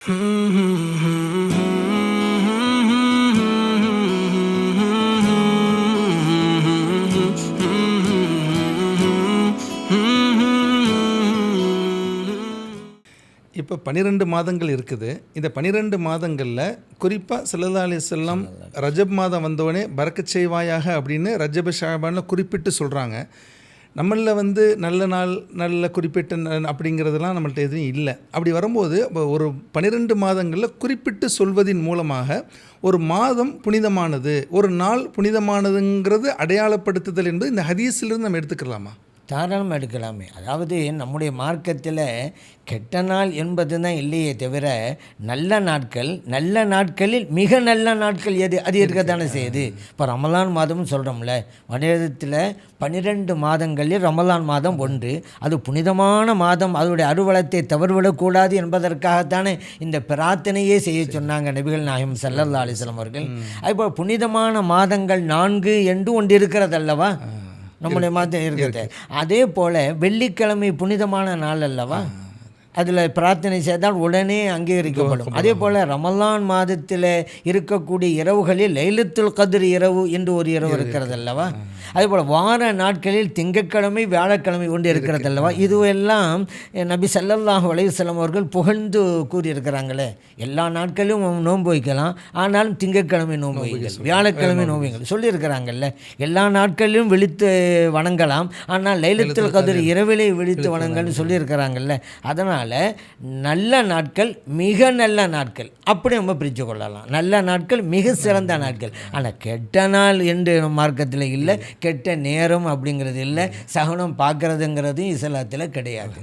இப்போ 12 மாதங்கள் இருக்குது. இந்த 12 மாதங்களில் குறிப்பாக ஸல்லல்லாஹு அலைஹி வஸல்லம் ரஜப் மாதம் வந்தோடனே பரக்கத் செய்வாயாக அப்படின்னு ரஜப ஷாபானில் குறிப்பிட்டு சொல்கிறாங்க. நம்மளில் நல்ல நாள் நல்ல குறிப்பிட்ட அப்படிங்கிறதுலாம் நம்மள்ட்ட எதுவும் இல்லை. அப்படி வரும்போது ஒரு 12 மாதங்களில் குறிப்பிட்டு சொல்வதின் மூலமாக ஒரு மாதம் புனிதமானது, ஒரு நாள் புனிதமானதுங்கிறது அடையாளப்படுத்துதல் என்பது இந்த ஹதீஸிலிருந்து நம்ம எடுத்துக்கலாமா? தாராளமாக எடுக்கலாமே. அதாவது நம்முடைய மார்க்கத்தில் கெட்ட நாள் என்பது தான் இல்லையே தவிர, நல்ல நாட்கள், நல்ல நாட்களில் மிக நல்ல நாட்கள் எது, அது இருக்கத்தானே செய்யுது. இப்போ ரமலான் மாதம்னு சொல்கிறோம்ல, மனிதத்தில் 12 மாதங்களில் ரமலான் மாதம் ஒன்று. அது புனிதமான மாதம், அதனுடைய அருவலத்தை தவறுவிடக்கூடாது என்பதற்காகத்தானே இந்த பிரார்த்தனையே செய்ய சொன்னாங்க நபிகள் நாயகம் ஸல்லல்லாஹு அலைஹி வஸல்லம் அவர்கள். அதுபோல் புனிதமான மாதங்கள் 4 என்று ஒன்று இருக்கிறது அல்லவா, நம்முடைய மாதம் இருக்கிறது. அதே போல் வெள்ளிக்கிழமை புனிதமான நாள் அல்லவா, அதில் பிரார்த்தனை செய்தால் உடனே அங்கீகரிக்கப்படும். அதே போல் ரமலான் மாதத்தில் இருக்கக்கூடிய இரவுகளில் லைலத்துல் கத்ர் இரவு என்று ஒரு இரவு இருக்கிறது அல்லவா. அதே போல் வார நாட்களில் திங்கட்கிழமை வியாழக்கிழமை ஒன்று இருக்கிறது அல்லவா. இதுவெல்லாம் நபி ஸல்லல்லாஹு அலைஹி வஸல்லம் அவர்கள் புகழ்ந்து கூறியிருக்கிறாங்களே. எல்லா நாட்களிலும் நோன்பு வைக்கலாம், ஆனாலும் திங்கட்கிழமை நோன்பு வைங்கள், வியாழக்கிழமை நோன்பு வைங்கள் சொல்லியிருக்கிறாங்கல்ல. எல்லா நாட்களிலும் விழித்து வணங்கலாம், ஆனால் லைலத்துல் கத்ர் இரவிலே விழித்து வணங்கள்னு சொல்லியிருக்கிறாங்கல்ல. அதனால் நல்ல நாட்கள், மிக நல்ல நாட்கள் அப்படி நம்ம பிரித்து கொள்ளலாம். நல்ல நாட்கள், மிக சிறந்த நாட்கள். ஆனால் கெட்ட நாள் என்று மார்க்கத்தில் இல்லை, கெட்ட நேரம் அப்படிங்கிறது இல்லை, சகுனம் பார்க்குறதுங்கிறதும் இஸ்லாத்தில் கிடையாது.